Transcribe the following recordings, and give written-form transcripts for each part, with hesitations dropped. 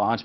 4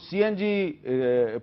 CNG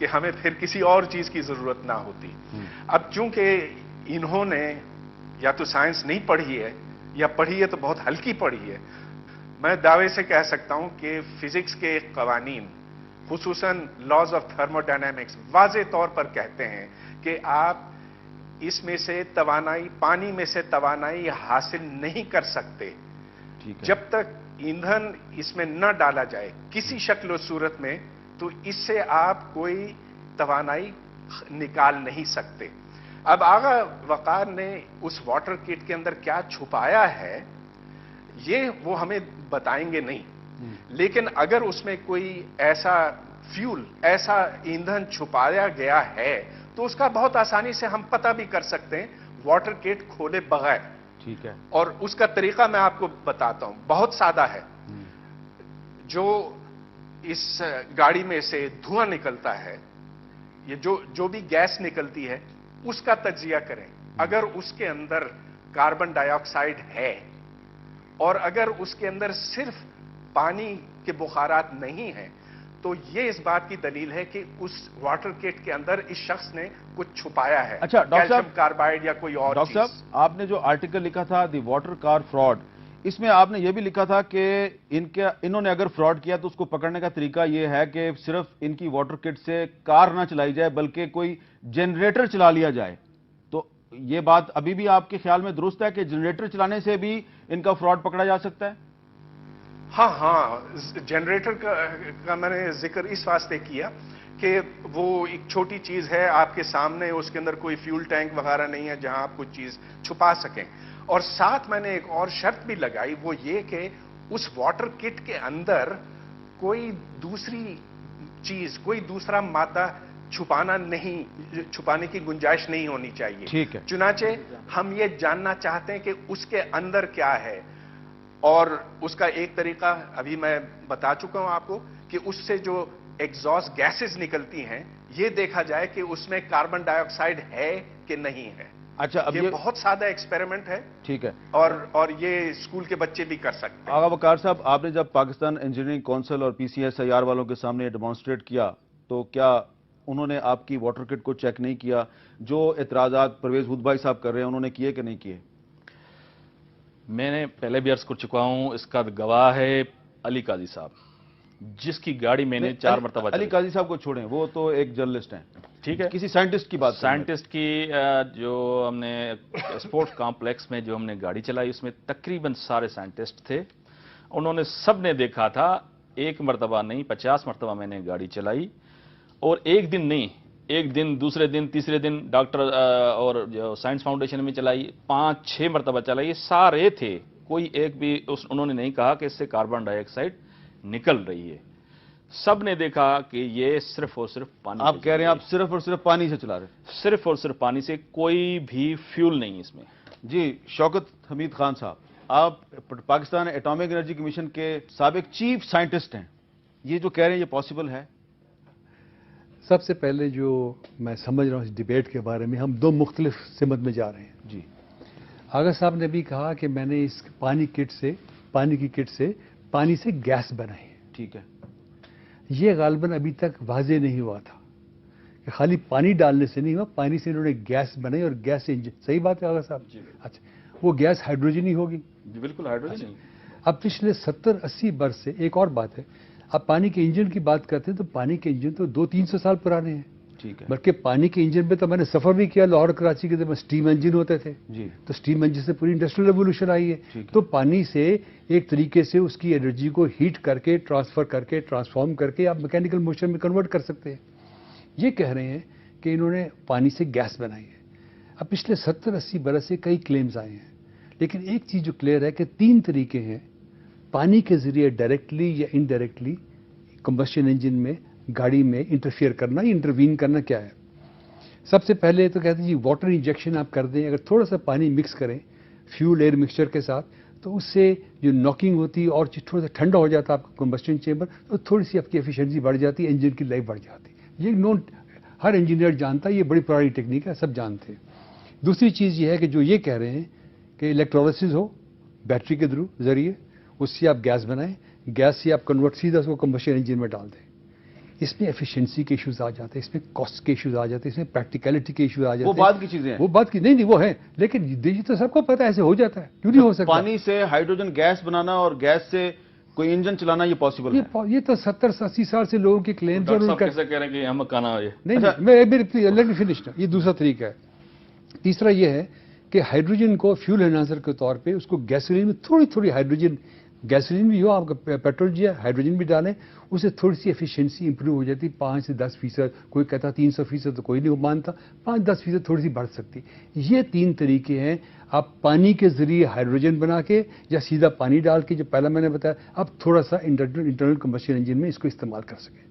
کہ ہمیں پھر کسی اور چیز کی ضرورت نہ ہوتی. اب چونکہ انہوں نے یا تو سائنس نہیں پڑھی ہے یا پڑھی ہے تو بہت ہلکی پڑھی ہے، میں دعوے سے کہہ سکتا ہوں کہ فزکس کے قوانین، خصوصاً لاز آف تھرمو ڈائنامکس، واضح طور پر کہتے ہیں کہ آپ اس میں سے توانائی، پانی میں سے توانائی حاصل نہیں کر سکتے جب تک ایندھن اس میں نہ ڈالا جائے کسی شکل و صورت میں، تو اس سے آپ کوئی توانائی نکال نہیں سکتے. اب آغا وقار نے اس واٹر کٹ کے اندر کیا چھپایا ہے یہ وہ ہمیں بتائیں گے نہیں، لیکن اگر اس میں کوئی ایسا فیول، ایسا ایندھن چھپایا گیا ہے تو اس کا بہت آسانی سے ہم پتہ بھی کر سکتے ہیں واٹر کٹ کھولے بغیر. ٹھیک ہے. اور اس کا طریقہ میں آپ کو بتاتا ہوں، بہت سادہ ہے. جو اس گاڑی میں سے دھواں نکلتا ہے، یہ جو بھی گیس نکلتی ہے اس کا تجزیہ کریں. اگر اس کے اندر کاربن ڈائی آکسائڈ ہے اور اگر اس کے اندر صرف پانی کے بخارات نہیں ہیں تو یہ اس بات کی دلیل ہے کہ اس واٹر کٹ کے اندر اس شخص نے کچھ چھپایا ہے. اچھا ڈاکٹر صاحب، کیلشیم کاربائڈ یا کوئی اور ڈاکٹر چیز. صاحب آپ نے جو آرٹیکل لکھا تھا دی واٹر کار فراڈ، اس میں آپ نے یہ بھی لکھا تھا کہ انہوں نے اگر فراڈ کیا تو اس کو پکڑنے کا طریقہ یہ ہے کہ صرف ان کی واٹر کٹ سے کار نہ چلائی جائے بلکہ کوئی جنریٹر چلا لیا جائے. تو یہ بات ابھی بھی آپ کے خیال میں درست ہے کہ جنریٹر چلانے سے بھی ان کا فراڈ پکڑا جا سکتا ہے؟ ہاں، جنریٹر کا میں نے ذکر اس واسطے کیا کہ وہ ایک چھوٹی چیز ہے آپ کے سامنے، اس کے اندر کوئی فیول ٹینک وغیرہ نہیں ہے جہاں آپ کچھ چیز چھپا سکیں. اور ساتھ میں نے ایک اور شرط بھی لگائی، وہ یہ کہ اس واٹر کٹ کے اندر کوئی دوسری چیز، کوئی دوسرا مادہ چھپانے کی گنجائش نہیں ہونی چاہیے. ٹھیک ہے. چنانچہ ہم یہ جاننا چاہتے ہیں کہ اس کے اندر کیا ہے، اور اس کا ایک طریقہ ابھی میں بتا چکا ہوں آپ کو کہ اس سے جو ایگزاسٹ گیسز نکلتی ہیں یہ دیکھا جائے کہ اس میں کاربن ڈائی آکسائڈ ہے کہ نہیں ہے. اچھا، اب یہ بہت سادہ ایکسپیریمنٹ ہے. ٹھیک ہے. اور یہ اسکول کے بچے بھی کر سکتے ہیں. آغا وقار صاحب، آپ نے جب پاکستان انجینئرنگ کونسل اور PCSIR والوں کے سامنے یہ ڈیمانسٹریٹ کیا تو کیا انہوں نے آپ کی واٹر کٹ کو چیک نہیں کیا؟ جو اعتراضات پرویز ہود بھائی صاحب کر رہے ہیں انہوں نے کیے کہ نہیں کیے؟ میں نے پہلے بھی عرض کر چکا ہوں، اس کا گواہ ہے علی قاضی صاحب، جس کی گاڑی میں نے 4 مرتبہ علی قاضی صاحب کو چھوڑیں، وہ تو ایک جرنلسٹ ہیں. ٹھیک ہے، کسی سائنٹسٹ کی بات کریں. سائنٹسٹ کی جو ہم نے اسپورٹس کمپلیکس میں جو ہم نے گاڑی چلائی اس میں تقریباً سارے سائنٹسٹ تھے. انہوں نے سب نے دیکھا تھا، 1 مرتبہ نہیں 50 مرتبہ میں نے گاڑی چلائی، اور ایک دن نہیں، ایک دن، دوسرے دن، تیسرے دن ڈاکٹر اور جو سائنس فاؤنڈیشن میں چلائی، 5-6 مرتبہ چلائی. یہ سارے تھے، کوئی ایک بھی انہوں نے نہیں کہا کہ اس سے کاربن ڈائی آکسائڈ نکل رہی ہے. سب نے دیکھا کہ یہ صرف اور صرف پانی. آپ کہہ رہے ہیں آپ صرف اور صرف پانی سے چلا رہے ہیں؟ صرف اور صرف پانی سے، کوئی بھی فیول نہیں اس میں. جی شوکت حمید خان صاحب، آپ پاکستان ایٹامک انرجی کمیشن کے سابق چیف سائنٹسٹ ہیں، یہ جو کہہ رہے ہیں یہ پاسبل ہے؟ سب سے پہلے جو میں سمجھ رہا ہوں اس ڈیبیٹ کے بارے میں، ہم 2 مختلف سمت میں جا رہے ہیں. جی. آغا صاحب نے بھی کہا کہ میں نے اس پانی کی کٹ سے پانی سے گیس بنائی ہے. ٹھیک ہے. یہ غالباً ابھی تک واضح نہیں ہوا تھا کہ خالی پانی ڈالنے سے نہیں ہوا، پانی سے انہوں نے گیس بنائی اور گیس انجن. صحیح بات ہے آغا صاحب؟ جی. اچھا، وہ گیس ہائیڈروجن ہی ہوگی؟ جی بالکل ہائیڈروجن. اب پچھلے 70-80 برس سے ایک اور بات ہے، اب پانی کے انجن کی بات کرتے ہیں تو پانی کے انجن تو 200-300 سال پرانے ہیں. ٹھیک ہے. بلکہ پانی کے انجن پہ تو میں نے سفر بھی کیا، لاہور کراچی کے میں اسٹیم انجن ہوتے تھے. جی. تو اسٹیم انجن سے پوری انڈسٹریل ریولیوشن آئی ہے. تو پانی سے ایک طریقے سے اس کی انرجی کو ہیٹ کر کے ٹرانسفر کر کے ٹرانسفارم کر کے آپ میکینیکل موشن میں کنورٹ کر سکتے ہیں. یہ کہہ رہے ہیں کہ انہوں نے پانی سے گیس بنائی ہے. اب پچھلے 70-80 برس سے کئی کلیمز آئے ہیں، لیکن ایک چیز جو کلیئر ہے کہ 3 طریقے ہیں پانی کے ذریعے ڈائریکٹلی یا انڈائریکٹلی کمبشن انجن میں گاڑی میں انٹرفیئر کرنا یا انٹروین کرنا. کیا ہے؟ سب سے پہلے تو کہتے ہیں جی واٹر انجیکشن آپ کر دیں، اگر تھوڑا سا پانی مکس کریں فیول ایئر مکسچر کے ساتھ تو اس سے جو ناکنگ ہوتی ہے اور تھوڑا سا ٹھنڈا ہو جاتا ہے آپ کا کمبشن چیمبر، تو تھوڑی سی آپ کی ایفیشنسی بڑھ جاتی ہے، انجن کی لائف بڑھ جاتی ہے. یہ نون ہر انجینئر جانتا ہے، یہ بڑی پرانی ٹیکنیک ہے، سب جانتے ہیں. دوسری چیز یہ ہے کہ جو یہ کہہ رہے ہیں کہ الیکٹرولسس ہو بیٹری کے ذریعے، اس سے آپ گیس بنائیں، گیس سے آپ کنورٹ سیدھا اس کو کمبشن انجن میں ڈال دیں. اس میں ایفیشنسی کے ایشوز آ جاتے ہیں, اس میں کاسٹ کے ایشوز آ جاتے ہیں, اس میں پریکٹیکلٹی کے ایشوز آ جاتے ہیں. وہ بعد کی چیزیں ہیں, وہ بات کی نہیں وہ ہے, لیکن یہ تو سب کو پتا ہے ایسے ہو جاتا ہے, کیوں نہیں ہو سکتا؟ پانی سے ہائیڈروجن گیس بنانا اور گیس سے کوئی انجن چلانا یہ پاسبل ہے؟ یہ تو 70-80 سال سے لوگوں کے کلیمز ڈاکٹر صاحب کیسے کہہ رہے ہیں کہ ہم کہنا ہے نہیں میں لیٹ می فنش. یہ دوسرا طریقہ ہے. تیسرا یہ ہے کہ ہائیڈروجن کو فیول انہانسر کے طور پہ اس کو گیسولین میں تھوڑی ہائیڈروجن, گیسولین بھی ہو, آپ کا پیٹرول جو ہے ہائیڈروجن بھی ڈالیں, اسے تھوڑی سی ایفیشنسی امپروو ہو جاتی, 5 سے 10%. کوئی کہتا 300% تو کوئی نہیں مانتا, 5-10% تھوڑی سی بڑھ سکتی. یہ 3 طریقے ہیں. آپ پانی کے ذریعے ہائیڈروجن بنا کے یا سیدھا پانی ڈال کے, جو پہلا میں نے بتایا, اب تھوڑا سا انٹرنل کمبشن انجن میں اس کو استعمال کر سکیں.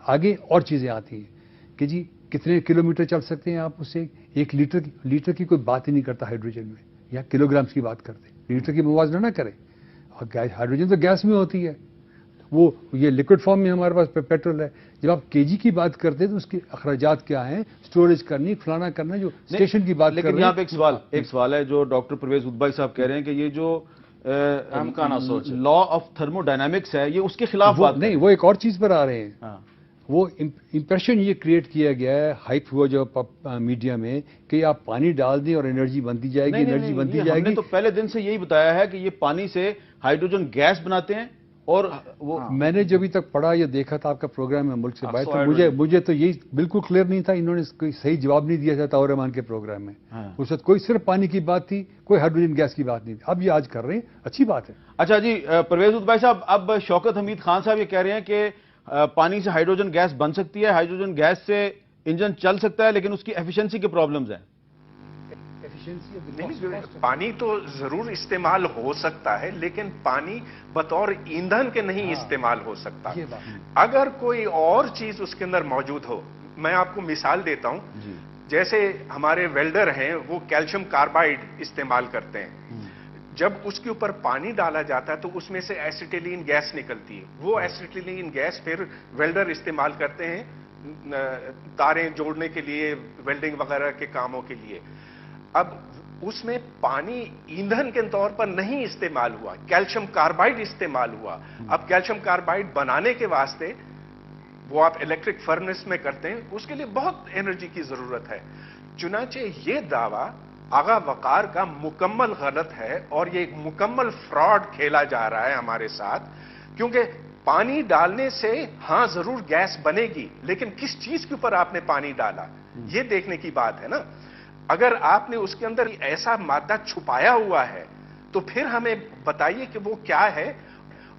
آگے اور چیزیں آتی ہیں کہ جی کتنے کلومیٹر چل سکتے ہیں آپ اس سے. 1 لیٹر کی کوئی بات ہی نہیں کرتا ہائیڈروجن میں, یا کلو گرامس کی بات کرتے ہیں. لیٹر کی موازنہ نہ کریں. اور ہائیڈروجن تو گیس میں ہوتی ہے, وہ یہ لیکوڈ فارم میں ہمارے پاس پیٹرول ہے. جب آپ کے جی کی بات کرتے ہیں تو اس کے اخراجات کیا ہیں, اسٹوریج کرنی, فلانا کرنا, جو اسٹیشن کی بات کر رہے ہیں. لیکن یہاں پہ ایک سوال ہے جو ڈاکٹر پرویز ادبائی صاحب کہہ رہے ہیں کہ یہ جو لا آف تھرمو ڈائنامکس ہے یہ اس کے خلاف بات نہیں, وہ ایک اور چیز پر آ رہے ہیں. وہ امپریشن یہ کریٹ کیا گیا ہے, ہائپ ہوا جو میڈیا میں, کہ آپ پانی ڈال دیں اور انرجی بنتی جائے گی, انرجی بنتی جائے گی. ہم نے تو پہلے دن سے یہی بتایا ہے کہ یہ پانی سے ہائیڈروجن گیس بناتے ہیں. اور وہ میں نے جو ابھی تک پڑھا یا دیکھا تھا آپ کا پروگرام میں ملک سے باہر, تو مجھے تو یہی بالکل کلیئر نہیں تھا. انہوں نے کوئی صحیح جواب نہیں دیا تھا طاہر رحمان کے پروگرام میں. اس وقت کوئی صرف پانی کی بات تھی, کوئی ہائیڈروجن گیس کی بات نہیں تھی. اب یہ آج کر رہے ہیں, اچھی بات ہے. اچھا جی پرویز ادبائی صاحب, اب شوکت حمید خان صاحب یہ کہہ رہے ہیں کہ پانی سے ہائیڈروجن گیس بن سکتی ہے, ہائیڈروجن گیس سے انجن چل سکتا ہے, لیکن اس کی ایفیشنسی کے پرابلمز ہیں. پانی تو ضرور استعمال ہو سکتا ہے, لیکن پانی بطور ایندھن کے نہیں استعمال ہو سکتا. اگر کوئی اور چیز اس کے اندر موجود ہو, میں آپ کو مثال دیتا ہوں. جیسے ہمارے ویلڈر ہیں, وہ کیلشیم کاربائڈ استعمال کرتے ہیں. جب اس کے اوپر پانی ڈالا جاتا ہے تو اس میں سے ایسیٹیلین گیس نکلتی ہے. وہ ایسیٹیلین گیس پھر ویلڈر استعمال کرتے ہیں تاریں جوڑنے کے لیے, ویلڈنگ وغیرہ کے کاموں کے لیے. اب اس میں پانی ایندھن کے طور پر نہیں استعمال ہوا, کیلشیم کاربائڈ استعمال ہوا. اب کیلشیم کاربائڈ بنانے کے واسطے وہ آپ الیکٹرک فرنس میں کرتے ہیں, اس کے لیے بہت انرجی کی ضرورت ہے. چنانچہ یہ دعویٰ آغا وقار کا مکمل غلط ہے, اور یہ ایک مکمل فراڈ کھیلا جا رہا ہے ہمارے ساتھ. کیونکہ پانی ڈالنے سے ہاں ضرور گیس بنے گی, لیکن کس چیز کے اوپر آپ نے پانی ڈالا, یہ دیکھنے کی بات ہے نا. اگر آپ نے اس کے اندر ایسا مادہ چھپایا ہوا ہے تو پھر ہمیں بتائیے کہ وہ کیا ہے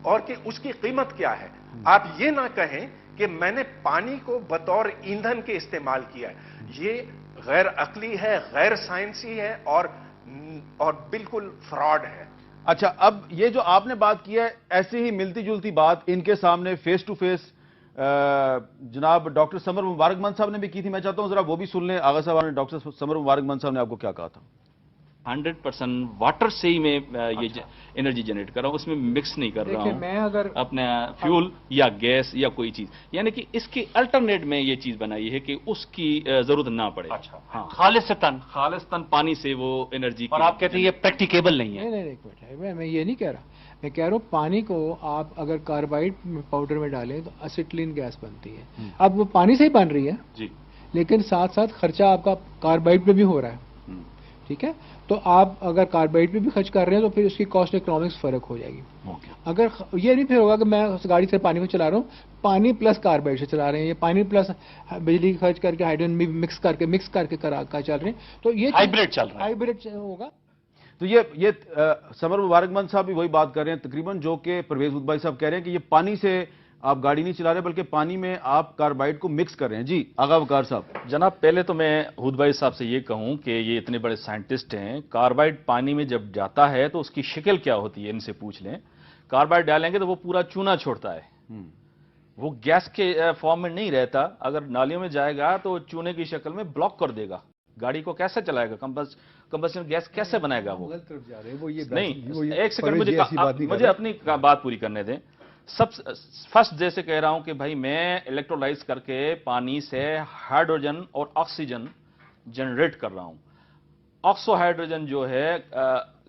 اور کہ اس کی قیمت کیا ہے. آپ یہ نہ کہیں کہ میں نے پانی کو بطور ایندھن کے استعمال کیا ہے. یہ غیر عقلی ہے, غیر سائنسی ہے, اور بالکل فراڈ ہے. اچھا, اب یہ جو آپ نے بات کی ہے, ایسی ہی ملتی جلتی بات ان کے سامنے فیس ٹو فیس جناب ڈاکٹر سمر مبارک مند صاحب نے بھی کی تھی. میں چاہتا ہوں ذرا وہ بھی سن لیں. آغا صاحب نے, ڈاکٹر سمر مبارک مند صاحب نے آپ کو کیا کہا تھا؟ 100% واٹر سے ہی میں یہ انرجی جنریٹ کر رہا ہوں, اس میں مکس نہیں کر رہا ہوں میں اگر اپنا فیول یا گیس یا کوئی چیز. یعنی کہ اس کی الٹرنیٹ میں یہ چیز بنائی ہے کہ اس کی ضرورت نہ پڑے. ہاں, خالصتاً پانی سے وہ انرجی. اور آپ کہتے ہیں یہ پریکٹیکیبل نہیں ہے. نہیں, ایک منٹ, میں یہ نہیں کہہ رہا. میں کہہ رہا ہوں پانی کو آپ اگر کاربائڈ پاؤڈر میں ڈالیں تو اسیٹلین گیس بنتی ہے. اب وہ پانی سے ہی بن رہی ہے جی, لیکن ساتھ ساتھ خرچہ آپ کا کاربائڈ پہ بھی ہو رہا ہے. ٹھیک ہے, تو آپ اگر کاربائڈ پہ بھی خرچ کر رہے ہیں تو پھر اس کی کاسٹ اکنامکس فرق ہو جائے گی. اگر یہ نہیں پھر ہوگا کہ میں اس گاڑی سے پانی میں چلا رہا ہوں, پانی پلس کاربائڈ سے چلا رہے ہیں, یا پانی پلس بجلی خرچ کر کے ہائیڈروجن بھی مکس کر کے چل رہے ہیں, تو یہ ہائیبریڈ چل رہا ہے. ہائیبریڈ ہوگا. تو یہ سمر مبارک مند صاحب بھی وہی بات کر رہے ہیں تقریباً جو کہ پرویز ادبائی صاحب کہہ رہے ہیں کہ یہ پانی سے آپ گاڑی نہیں چلا رہے بلکہ پانی میں آپ کاربائڈ کو مکس کر رہے ہیں. جی آغا وقار صاحب. جناب, پہلے تو میں ادبائی صاحب سے یہ کہوں کہ یہ اتنے بڑے سائنٹسٹ ہیں, کاربائڈ پانی میں جب جاتا ہے تو اس کی شکل کیا ہوتی ہے ان سے پوچھ لیں. کاربائڈ ڈالیں گے تو وہ پورا چونا چھوڑتا ہے, وہ گیس کے فارم میں نہیں رہتا. اگر نالیوں میں جائے گا تو چونے کی شکل میں بلاک کر دے گا. گاڑی کو کیسے چلائے گا, کمبشن گیس کیسے بنائے گا وہ؟ نہیں, ایک سیکنڈ, مجھے اپنی بات پوری کرنے دیں. فرسٹ جیسے کہہ رہا ہوں کہ بھائی میں الیکٹرولائز کر کے پانی سے ہائیڈروجن اور آکسیجن جنریٹ کر رہا ہوں. آکسو ہائیڈروجن جو ہے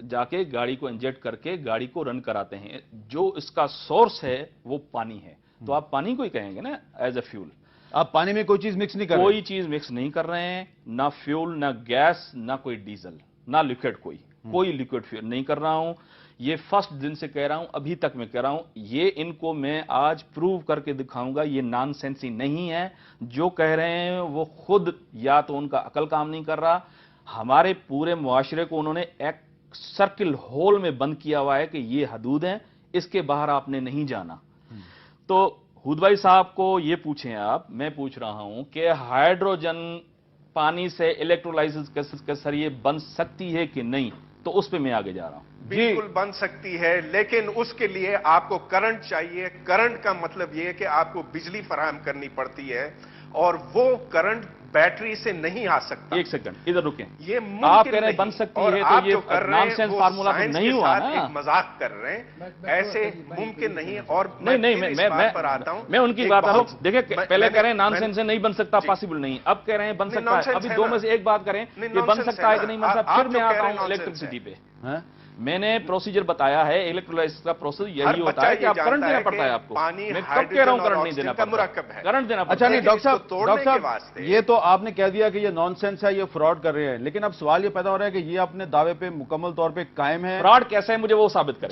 جا کے گاڑی کو انجیکٹ کر کے گاڑی کو رن کراتے ہیں. جو اس کا سورس ہے وہ پانی ہے, تو آپ پانی کو ہی کہیں گے نا ایز اے فیول. آپ پانی میں کوئی چیز مکس نہیں کر رہے. کوئی چیز مکس نہیں کر رہے ہیں, نہ فیول, نہ گیس, نہ کوئی ڈیزل, نہ لیکوڈ, کوئی لیکوڈ فیول نہیں کر رہا ہوں. یہ فرسٹ دن سے کہہ رہا ہوں, ابھی تک میں کہہ رہا ہوں, یہ ان کو میں آج پروو کر کے دکھاؤں گا. یہ نان سینسی نہیں ہے جو کہہ رہے ہیں. وہ خود یا تو ان کا عقل کام نہیں کر رہا, ہمارے پورے معاشرے کو انہوں نے ایک سرکل ہول میں بند کیا ہوا ہے کہ یہ حدود ہیں, اس کے باہر آپ نے نہیں جانا. تو حود بھائی صاحب کو یہ پوچھیں آپ, میں پوچھ رہا ہوں کہ ہائیڈروجن پانی سے الیکٹرولائسس کے ذریعے بن سکتی ہے کہ نہیں, تو اس پہ میں آگے جا رہا ہوں. بالکل بن سکتی ہے, لیکن اس کے لیے آپ کو کرنٹ چاہیے. کرنٹ کا مطلب یہ ہے کہ آپ کو بجلی فراہم کرنی پڑتی ہے, اور وہ کرنٹ بیٹری سے نہیں آ سکتا. ایک سیکنڈ ادھر رکیں. یہ آپ کہہ رہے ہیں بن سکتی ہے, تو یہ نان سینس فارمولا تو نہیں ہوا نا. ایک مذاق کر رہے ہیں, ایسے ممکن نہیں. اور میں ان کی بات ہوں. دیکھیں پہلے کہہ رہے ہیں نان سینس سے نہیں بن سکتا, پاسبل نہیں, اب کہہ رہے ہیں بن سکتا ہے. ابھی دو میں سے ایک بات کریں کہ بن سکتا ہے کہ نہیں بن سکتا. پھر میں آتا ہوں الیکٹرسٹی پہ. میں نے پروسیجر بتایا ہے, الیکٹرولائسس کا پروسیس یہی ہوتا ہے کہ آپ کرنٹ دینا پڑتا ہے آپ کو. میں کب کہہ رہا ہوں کرنٹ نہیں دینا پڑتا, کرنٹ دینا پڑتا. اچھا نہیں ڈاکٹر صاحب, یہ تو آپ نے کہہ دیا کہ یہ نان سینس ہے, یہ فراڈ کر رہے ہیں, لیکن اب سوال یہ پیدا ہو رہا ہے کہ یہ اپنے دعوے پہ مکمل طور پہ قائم ہے. فراڈ کیسا ہے مجھے وہ ثابت کریں.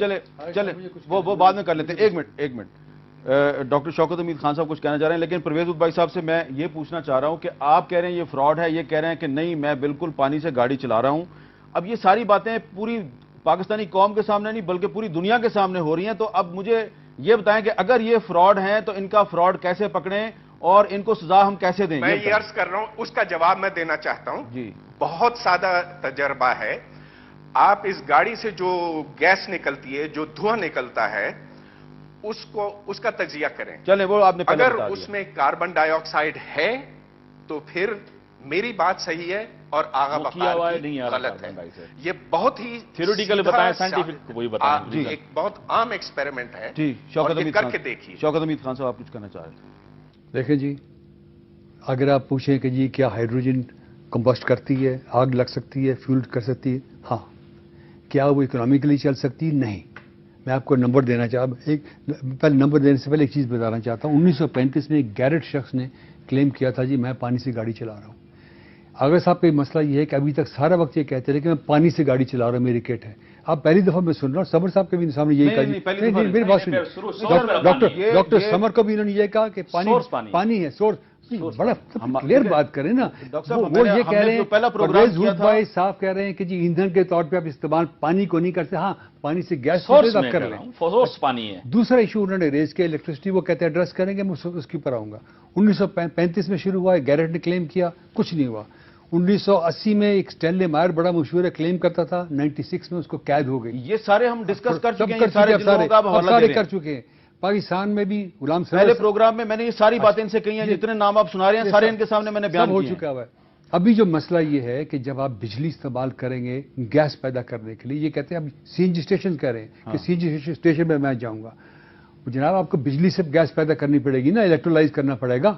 چلے وہ بعد میں کر لیتے ہیں. ایک منٹ ڈاکٹر شوکت امید خان صاحب کچھ کہنا چاہ رہے ہیں, لیکن پرویز بھائی صاحب سے میں یہ پوچھنا چاہ رہا ہوں کہ آپ کہہ رہے ہیں یہ فراڈ ہے, یہ کہہ رہے ہیں کہ نہیں میں بالکل پانی سے گاڑی چلا رہا ہوں. اب یہ ساری باتیں پوری پاکستانی قوم کے سامنے نہیں بلکہ پوری دنیا کے سامنے ہو رہی ہیں, تو اب مجھے یہ بتائیں کہ اگر یہ فراڈ ہیں تو ان کا فراڈ کیسے پکڑیں اور ان کو سزا ہم کیسے دیں؟ میں یہ عرض کر رہا ہوں, اس کا جواب میں دینا چاہتا ہوں. جی بہت سادہ تجربہ ہے. آپ اس گاڑی سے جو گیس نکلتی ہے, جو دھواں نکلتا ہے, اس کا تجزیہ کریں. چلیں وہ آپ نے پہلے اگر بتا دیا. اس میں کاربن ڈائی آکسائڈ ہے تو پھر میری بات صحیح ہے اور آغا بخار کی غلط ہے. یہ بہت ہی تھیوریٹیکل بتائیں, سائنٹیفک وہی بتائیں. ایک بہت عام ایکسپیریمنٹ ہے. جی شوکت امید کر کے دیکھیے. شوکت امید خان صاحب آپ کچھ کہنا چاہ رہے تھے. دیکھیں جی, اگر آپ پوچھیں کہ جی کیا ہائیڈروجن کمبسٹ کرتی ہے, آگ لگ سکتی ہے, فیول کر سکتی ہے, ہاں. کیا وہ اکنامیکلی چل سکتی ہے؟ نہیں. میں آپ کو نمبر دینا پہلے نمبر دینے سے پہلے ایک چیز بتانا چاہتا ہوں. 1935 میں ایک گیرٹ شخص نے کلیم کیا تھا جی میں پانی سے گاڑی چلا رہا ہوں. اگر صاحب کا مسئلہ یہ ہے کہ ابھی تک سارا وقت یہ کہتے رہے کہ میں پانی سے گاڑی چلا رہا ہوں, میری کٹ ہے. آپ پہلی دفعہ میں سن رہا ہوں, سمر صاحب کے بھی سامنے یہی کہا. میری بات سنیے, ڈاکٹر سمر کو بھی انہوں نے یہ کہا کہ پانی ہے سورس. بڑا کلیئر بات کریں نا. وہ یہ کہہ رہے ہیں, پرویز حود بھائی صاحب کہہ رہے ہیں کہ جی ایندھن کے طور پہ آپ استعمال پانی کو نہیں کرتے. ہاں پانی سے گیس کر لیں, سورس پانی ہے. دوسرا ایشو انہوں نے ریز کیا الیکٹرسٹی, وہ کہتے ہیں ایڈریس کریں گے, میں اس کے اوپر آؤں گا. 1935 میں شروع ہوا ہے, گیرٹ نے کلیم کیا, کچھ نہیں ہوا. 1980 میں ایک اسٹینلے مائر بڑا مشہور ہے, کلیم کرتا تھا, 96 میں اس کو قید ہو گئی. یہ سارے ہم ڈسکس کر چکے ہیں, سارے کر چکے ہیں. پاکستان میں بھی غلام صاحب پہلے پروگرام میں نے یہ ساری باتیں ان سے کہی ہیں, جتنے نام آپ سنا رہے ہیں سارے ان کے سامنے میں نے بیان ہو چکا ہوا ہے. ابھی جو مسئلہ یہ ہے کہ جب آپ بجلی استعمال کریں گے گیس پیدا کرنے کے لیے, یہ کہتے ہیں اب سی این جی اسٹیشن کہہ رہے ہیں کہ سی این جی اسٹیشن میں میں جاؤں گا. جناب آپ کو بجلی سے گیس پیدا کرنی پڑے گی نا, الیکٹرولائز کرنا پڑے گا.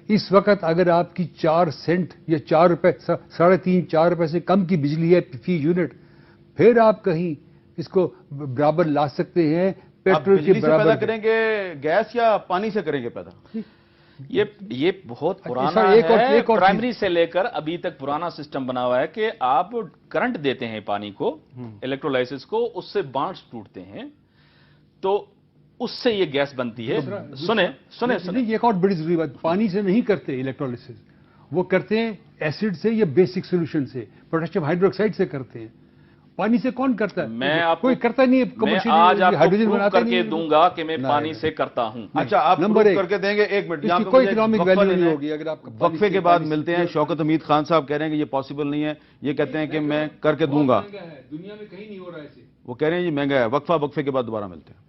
اس وقت اگر آپ کی 4 سینٹ یا 4 روپے 3.5 4 روپے سے کم کی بجلی ہے فی یونٹ, پھر آپ کہیں اس کو برابر لا سکتے ہیں پیٹرول کے برابر. پیدا کریں گے گیس یا پانی سے کریں گے پیدا؟ یہ بہت پرانا ہے. پرائمری سے لے کر ابھی تک پرانا سسٹم بنا ہوا ہے کہ آپ کرنٹ دیتے ہیں پانی کو, الیکٹرولائسس کو, اس سے بانڈز ٹوٹتے ہیں تو اس سے یہ گیس بنتی ہے. سنیں یہ ایک اور بڑی ضروری بات, پانی سے نہیں کرتے الیکٹرولائسس, وہ کرتے ہیں ایسڈ سے یا بیسک سولوشن سے, پوٹاشیم ہائیڈرو آکسائڈ سے کرتے ہیں. پانی سے کون کرتا ہے؟ میں آپ کوئی کرتا نہیں ہے. میں آج آپ کو پروف کر کے دوں گا کہ میں پانی سے کرتا ہوں. اچھا آپ نمبر کر کے دیں گے. ایک منٹ, کوئی اکنامک ویلیو نہیں ہوگی اگر آپ وقفے کے بعد ملتے ہیں. شوکت امید خان صاحب کہہ رہے ہیں کہ یہ پاسبل نہیں ہے, یہ کہتے ہیں کہ میں کر کے دوں گا. دنیا میں کہیں نہیں ہو رہا ہے. وہ کہہ رہے ہیں یہ مہنگا ہے. وقفے کے بعد دوبارہ ملتے ہیں.